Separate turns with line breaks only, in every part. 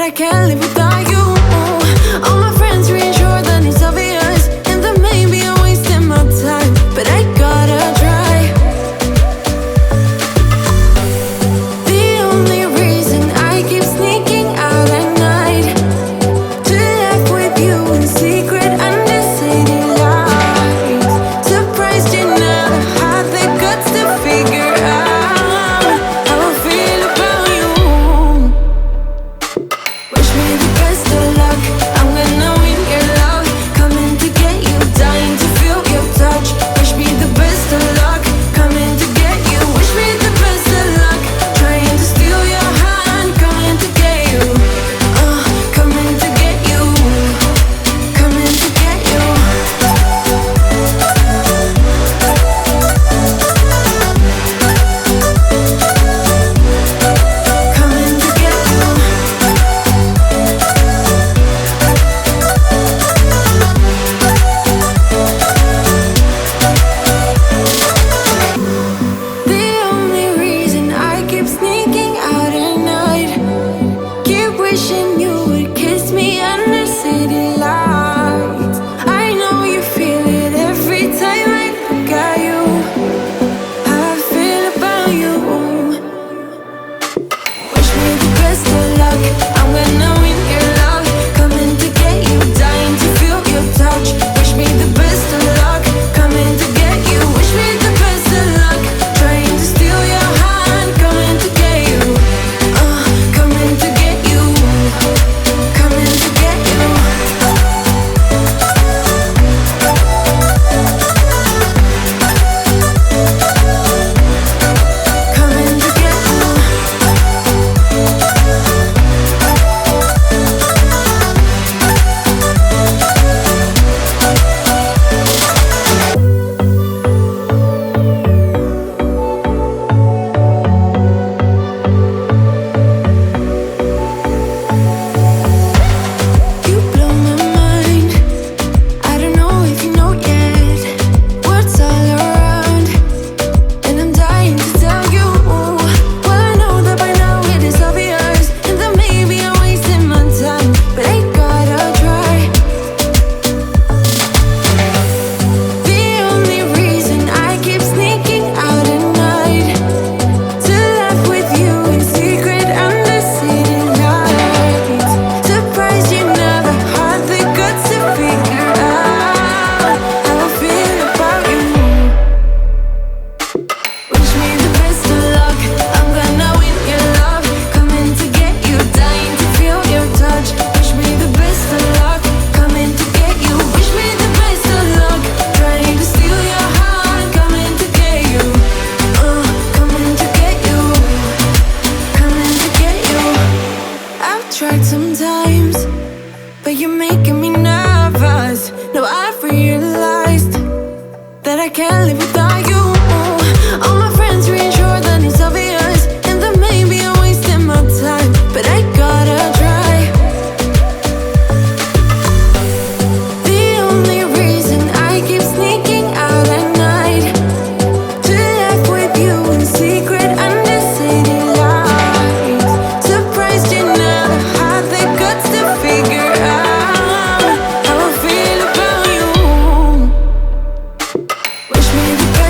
I can't live without you. All my friends reassure that it's obvious, and that maybe I'm wasting my time, but I gotta try. The only reason I keep sneaking out at night to laugh with you in secret under city lights. Surprised you never had the guts to figure out how I feel about you. Wish me the best of luck, I'm gonna win your love. Coming to get you, dying to feel your touch. Wish me the best of luck, coming to get you. Wish me the best of luck, trying to steal your hand. Coming to get you, coming to get you, coming to get you. Coming to get you. The only reason I keep sneaking out at night, keep wishing you would kiss me under city lights. I know you feel it every time I look at you, how I feel about you. Wish me the best of luck, I'm gonna win your love. Coming to get you, dying to feel your touch. Wish me the best of luck, coming to get you. Wish me the best of luck, trying to steal your hand. Coming to get you, coming to get you, coming to get you. Coming to get you. You blow my mind, I don't know if you know yet what's all around, and I'm dying to tell you. Well, I know that by now it is obvious, and that maybe I'm wasting my time, but I gotta try. The only reason I keep sneaking out at night to laugh with you in secret under city lights. Surprised you never had the guts to figure out how I feel about you. Wish me the best of luck, I'm gonna win your love. Coming to get you, dying to feel your touch. Wish me the best of luck, coming to get you. Wish me the best of luck, trying to steal your heart. Coming to get you, coming to get you, coming to get you. I've tried sometimes, but you're making me nervous. Now I've realized that I can't live without you. All my friends reassure that it's obvious, and that maybe I'm wasting my time, but I gotta try. The only reason I keep sneaking out at night to laugh with you in secret under city lights. Surprised you never had the guts to figure out how I feel about you. Wish me the best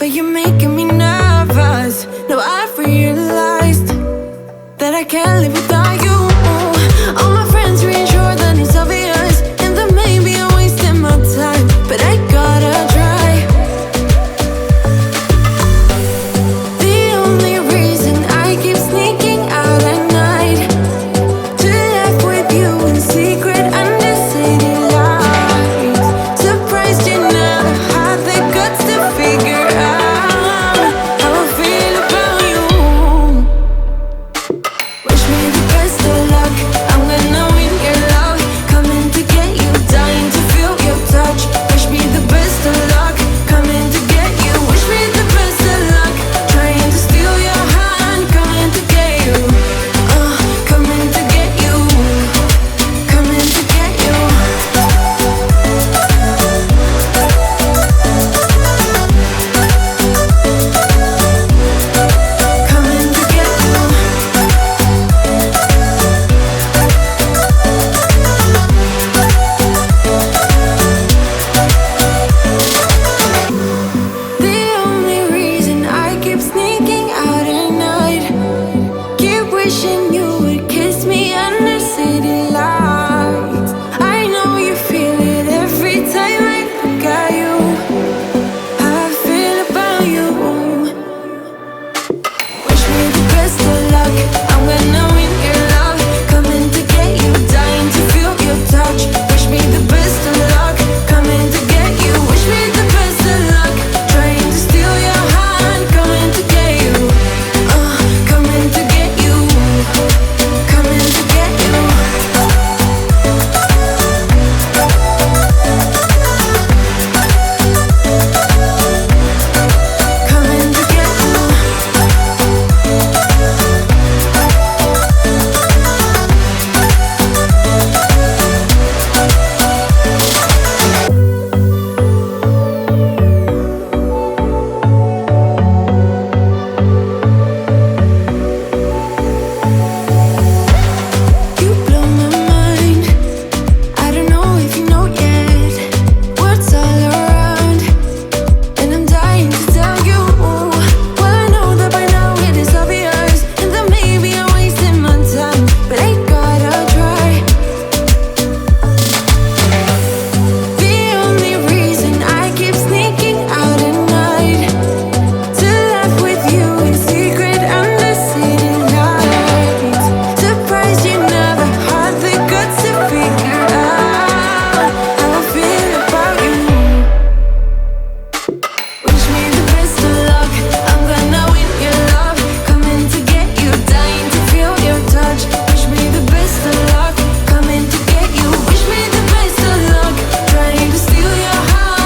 but you're making me nervous. No, I've realized that I can't live without